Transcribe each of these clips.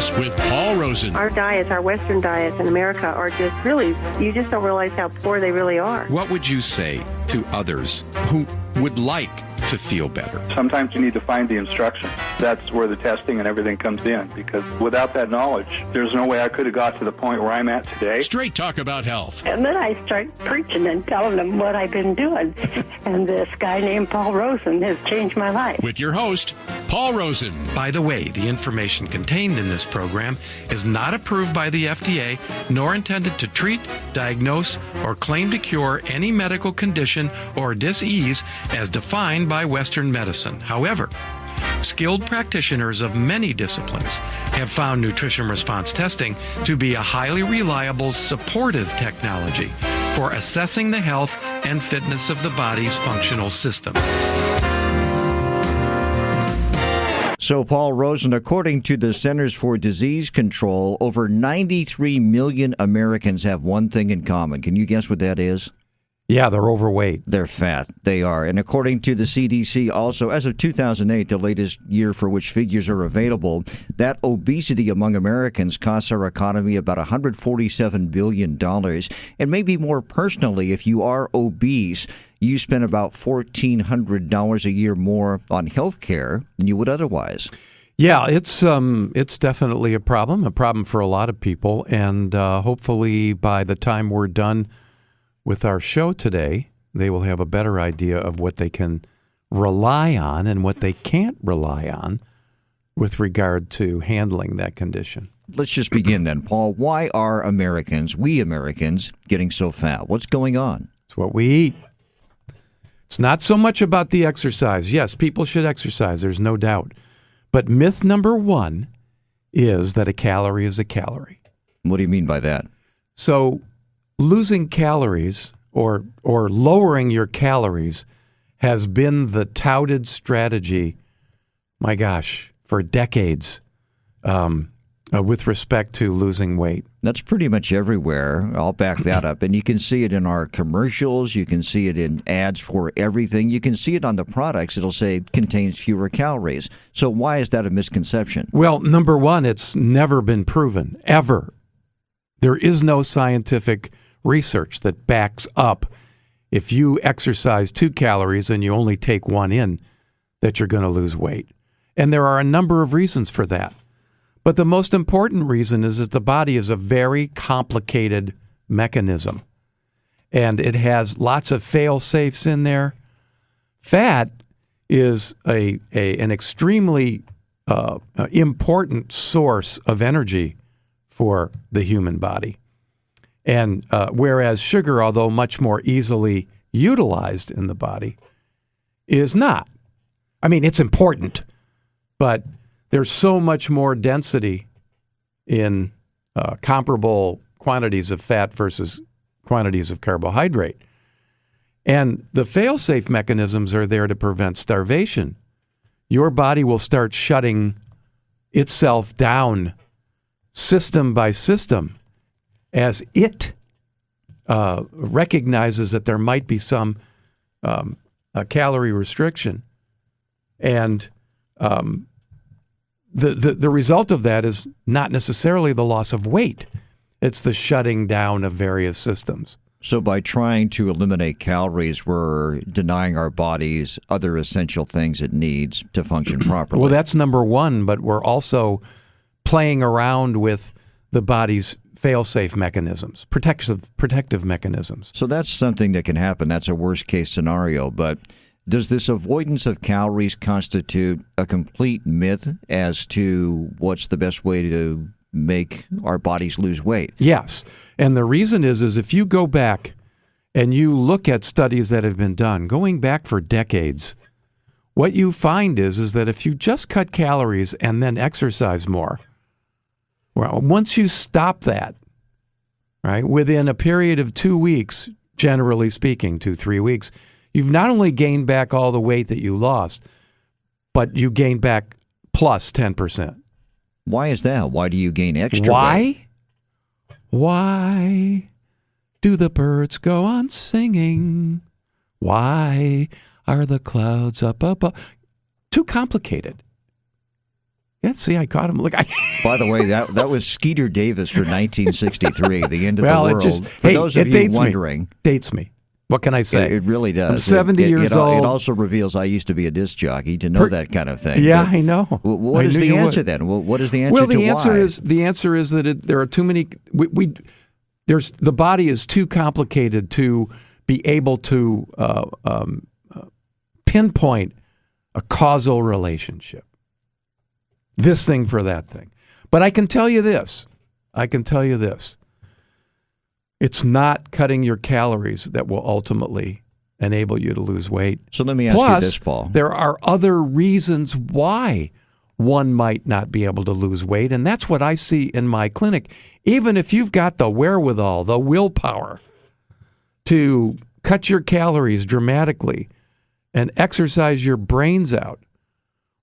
Fitness with Paul Rosen. Our diets, our Western diets in America are just really, you just don't realize how poor they really are. What would you say to others who would like to feel better? Sometimes you need to find the instruction. That's where the testing and everything comes in, because without that knowledge, there's no way I could have got to the point where I'm at today. Straight talk about health. And then I start preaching and telling them what I've been doing. And this guy named Paul Rosen has changed my life. With your host, Paul Rosen. By the way, the information contained in this program is not approved by the FDA, nor intended to treat, diagnose, or claim to cure any medical condition or disease as defined by Western medicine. However, skilled practitioners of many disciplines have found nutrition response testing to be a highly reliable supportive technology for assessing the health and fitness of the body's functional system. So, Paul Rosen, according to the Centers for Disease Control, over 93 million Americans have one thing in common. Can you guess what that is? Yeah, they're overweight. They're fat. They are. And according to the CDC, also, as of 2008, the latest year for which figures are available, that obesity among Americans costs our economy about $147 billion. And maybe more personally, if you are obese, you spend about $1,400 a year more on health care than you would otherwise. Yeah, it's definitely a problem for a lot of people. And hopefully by the time we're done with our show today, they will have a better idea of what they can rely on and what they can't rely on with regard to handling that condition. Let's just begin then, Paul. Why are we Americans, getting so fat? What's going on? It's what we eat. It's not so much about the exercise. Yes, people should exercise, there's no doubt. But myth number one is that a calorie is a calorie. What do you mean by that? So losing calories or lowering your calories has been the touted strategy, my gosh, for decades with respect to losing weight. That's pretty much everywhere. I'll back that up. And you can see it in our commercials. You can see it in ads for everything. You can see it on the products. It'll say contains fewer calories. So why is that a misconception? Well, number one, it's never been proven, ever. There is no scientific research that backs up if you exercise 2 calories and you only take 1 in, that you're going to lose weight. And there are a number of reasons for that. But the most important reason is that the body is a very complicated mechanism. And it has lots of fail-safes in there. Fat is an extremely important source of energy for the human body. And whereas sugar, although much more easily utilized in the body, is not. I mean, it's important, but there's so much more density in comparable quantities of fat versus quantities of carbohydrate. And the fail-safe mechanisms are there to prevent starvation. Your body will start shutting itself down system by system as it recognizes that there might be some a calorie restriction. And the result of that is not necessarily the loss of weight. It's the shutting down of various systems. So by trying to eliminate calories, we're denying our bodies other essential things it needs to function properly. Well, that's number one, but we're also playing around with the body's fail-safe mechanisms, protective mechanisms. So that's something that can happen. That's a worst-case scenario. But does this avoidance of calories constitute a complete myth as to what's the best way to make our bodies lose weight? Yes. And the reason is if you go back and you look at studies that have been done, going back for decades, what you find is that if you just cut calories and then exercise more, well, once you stop that, right, within a period of 2 weeks, generally speaking, 2-3 weeks, you've not only gained back all the weight that you lost, but you gain back plus 10%. Why is that? Why do you gain extra weight? Why do the birds go on singing? Why are the clouds up above? Too complicated. Yeah, see, I caught him. Look, By the way, that was Skeeter Davis for 1963, the end of the world. For hey, those of you wondering, dates me. What can I say? It really does. I'm 70 years old. It also reveals I used to be a disc jockey to know that kind of thing. Yeah, but I know. What is the answer then? What is the answer to why? The answer is that there are too many. The body is too complicated to be able to pinpoint a causal relationship. This thing for that thing. But I can tell you this. It's not cutting your calories that will ultimately enable you to lose weight. So let me ask you this, Paul. There are other reasons why one might not be able to lose weight, and that's what I see in my clinic. Even if you've got the wherewithal, the willpower to cut your calories dramatically and exercise your brains out,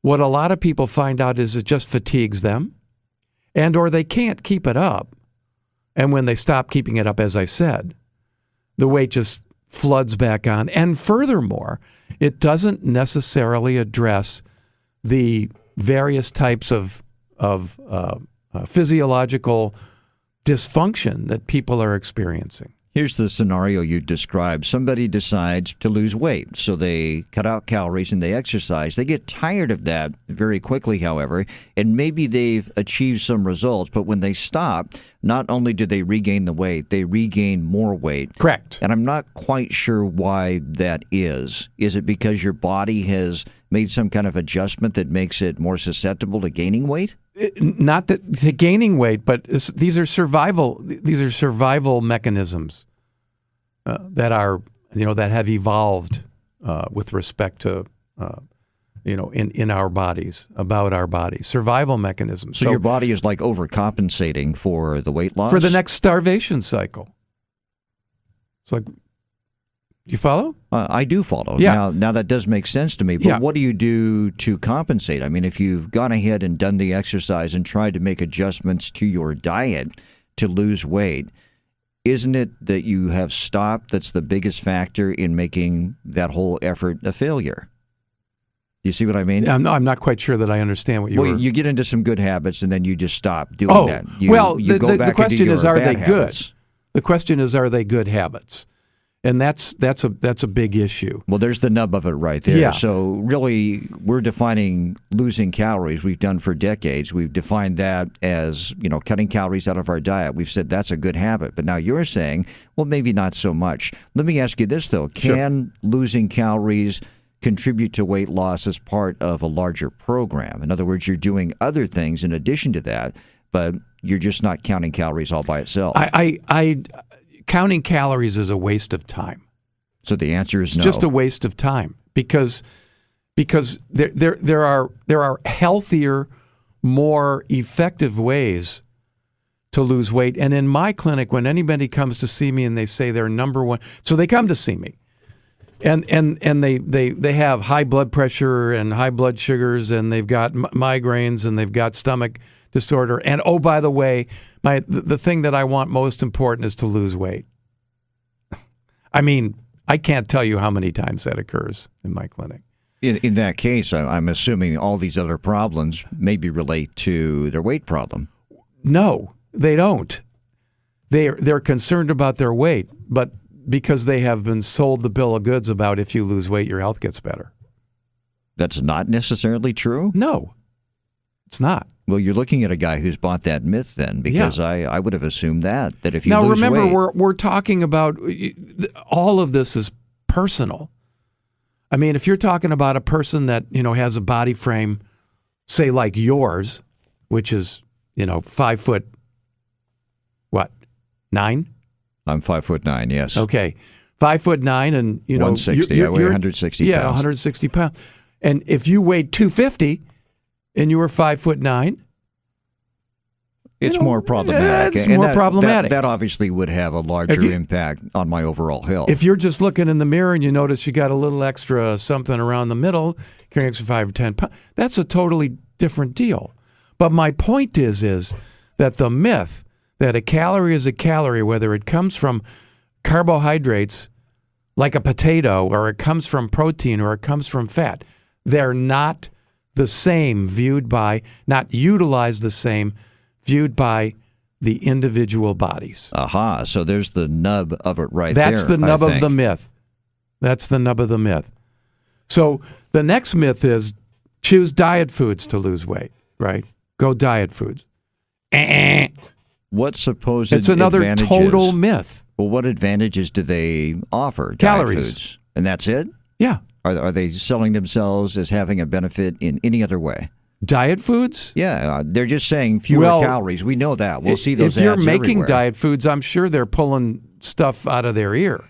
what a lot of people find out is it just fatigues them, and or they can't keep it up. And when they stop keeping it up, as I said, the weight just floods back on. And furthermore, it doesn't necessarily address the various types of physiological dysfunction that people are experiencing. Here's the scenario you described. Somebody decides to lose weight, so they cut out calories and they exercise. They get tired of that very quickly, however, and maybe they've achieved some results, but when they stop, not only do they regain the weight, they regain more weight. Correct. And I'm not quite sure why that is. Is it because your body has made some kind of adjustment that makes it more susceptible to gaining weight? Not that to gaining weight, but these are survival mechanisms that are that have evolved with respect to in our bodies, about our bodies, survival mechanisms. So your body is like overcompensating for the weight loss for the next starvation cycle. It's like, you follow? I do follow. Yeah. Now that does make sense to me. But what do you do to compensate? I mean, if you've gone ahead and done the exercise and tried to make adjustments to your diet to lose weight, isn't it that you have stopped that's the biggest factor in making that whole effort a failure? You see what I mean? I'm not quite sure that I understand what you were... you get into some good habits and then you just stop doing that. The question is, are they good? Habits. The question is, are they good habits? And that's a big issue. Well, there's the nub of it right there. Yeah. So really, we're defining losing calories. We've done for decades. We've defined that as, cutting calories out of our diet. We've said that's a good habit. But now you're saying, well, maybe not so much. Let me ask you this, though. Can losing calories contribute to weight loss as part of a larger program? In other words, you're doing other things in addition to that, but you're just not counting calories all by itself. Counting calories is a waste of time. So the answer is no. It's just a waste of time because there are healthier, more effective ways to lose weight. And in my clinic, when anybody comes to see me and they say they're number one, so they come to see me, and they have high blood pressure and high blood sugars, and they've got migraines and they've got stomach disorder, and oh, by the way, the thing that I want most important is to lose weight. I mean, I can't tell you how many times that occurs in my clinic. In that case, I'm assuming all these other problems maybe relate to their weight problem. No, they don't. They're concerned about their weight, but because they have been sold the bill of goods about if you lose weight, your health gets better. That's not necessarily true? No, it's not. Well, you're looking at a guy who's bought that myth then, because I would have assumed that if you now lose remember weight... we're talking about all of this is personal. I mean, if you're talking about a person that has a body frame, say like yours, which is 5 foot, 9? I'm 5'9", yes. Okay, 5'9", and 160. I weigh 160 pounds. Yeah, 160 pounds. And if you weighed 250 and you were 5'9", it's more problematic. It's more problematic. That obviously would have a larger impact on my overall health. If you're just looking in the mirror and you notice you got a little extra something around the middle, carrying extra 5 or 10 pounds, that's a totally different deal. But my point is that the myth that a calorie is a calorie, whether it comes from carbohydrates like a potato, or it comes from protein, or it comes from fat, they're not the same, viewed by, not utilized the same viewed by the individual bodies. Aha, so there's the nub of it right there. That's the nub of the myth. That's the nub of the myth. So the next myth is choose diet foods to lose weight, right? Go diet foods. What supposed It's another advantages? total myth. Well, what advantages do they offer? Calories. Diet foods. And that's it? Yeah. Are they selling themselves as having a benefit in any other way? Diet foods? Yeah, they're just saying fewer calories. We know that. We'll see those if you're ads making everywhere. diet foods, I'm sure they're pulling stuff out of their ear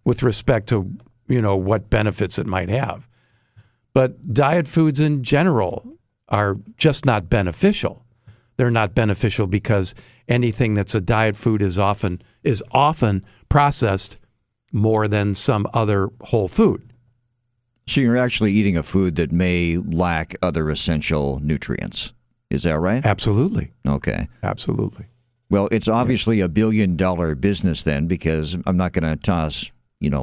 with respect to, what benefits it might have. But diet foods in general are just not beneficial. They're not beneficial because anything that's a diet food is often processed more than some other whole food. So you're actually eating a food that may lack other essential nutrients. Is that right? Absolutely. Okay. Absolutely. Well, it's obviously a billion-dollar business then, because I'm not going to toss,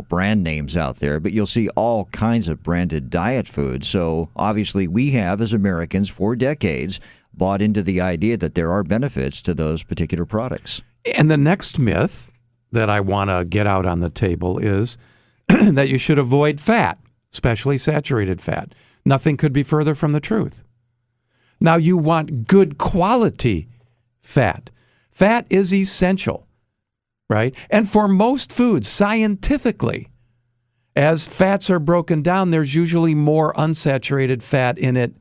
brand names out there, but you'll see all kinds of branded diet foods. So obviously we have, as Americans, for decades, bought into the idea that there are benefits to those particular products. And the next myth that I want to get out on the table is that you should avoid fat, especially saturated fat. Nothing could be further from the truth. Now, you want good quality fat. Fat is essential, right? And for most foods, scientifically, as fats are broken down, there's usually more unsaturated fat in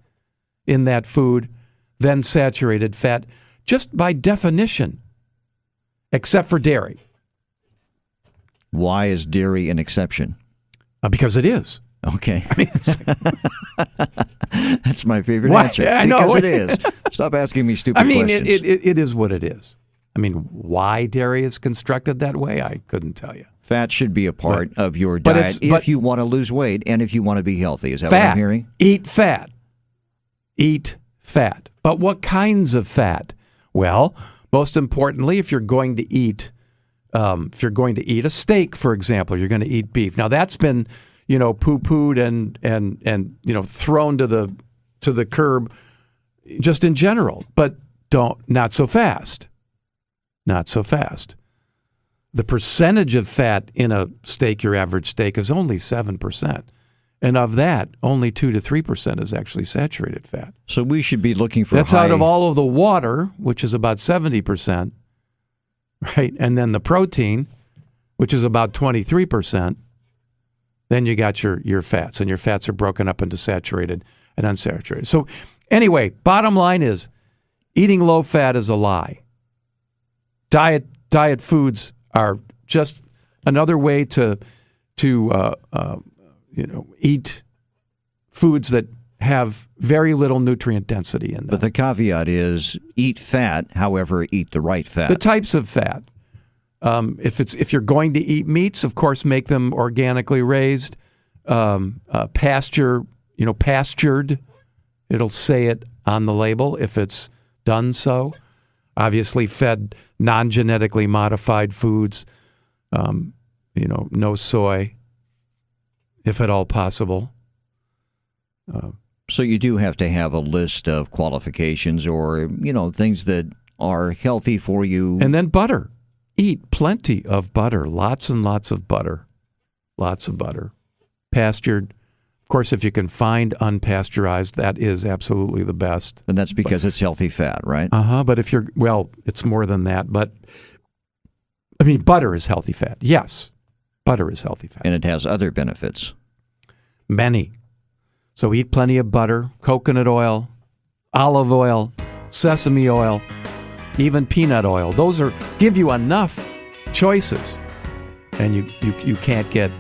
that food than saturated fat, just by definition, except for dairy. Why is dairy an exception? Because it is. Okay. I mean, that's my favorite Why? answer. I know. Because it is. Stop asking me stupid questions. It is what it is. I mean, why dairy is constructed that way, I couldn't tell you. Fat should be a part of your diet if you want to lose weight and if you want to be healthy. Is that what I'm hearing? Eat fat. Eat fat. But what kinds of fat? Well, most importantly, if you're going to eat a steak, for example, you're going to eat beef. Now that's been, poo-pooed and thrown to the curb, just in general. But not so fast. Not so fast. The percentage of fat in a steak, your average steak, is only 7%. And of that, only 2 to 3% is actually saturated fat. So we should be looking for That's out of all of the water, which is about 70%, right? And then the protein, which is about 23%. Then you got your fats, and your fats are broken up into saturated and unsaturated. So anyway, bottom line is eating low fat is a lie. Diet foods are just another way to eat foods that have very little nutrient density in them. But the caveat is eat fat, however, eat the right fat. The types of fat. If you're going to eat meats, of course, make them organically raised, pastured. It'll say it on the label if it's done so. Obviously, fed non-genetically modified foods. No soy, if at all possible. So you do have to have a list of qualifications or, things that are healthy for you. And then butter. Eat plenty of butter. Lots and lots of butter. Lots of butter. Pastured. Of course, if you can find unpasteurized, that is absolutely the best. And that's because it's healthy fat, right? But if it's more than that. But, butter is healthy fat. Yes, butter is healthy fat. And it has other benefits. Many. So eat plenty of butter, coconut oil, olive oil, sesame oil, even peanut oil. Those give you enough choices, and you can't get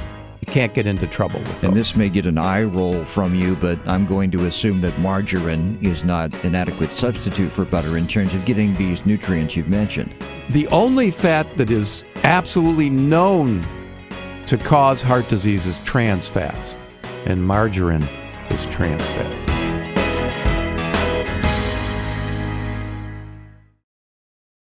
into trouble with those. And this may get an eye roll from you, but I'm going to assume that margarine is not an adequate substitute for butter in terms of getting these nutrients you've mentioned. The only fat that is absolutely known to cause heart disease is trans fats, and margarine is trans fat.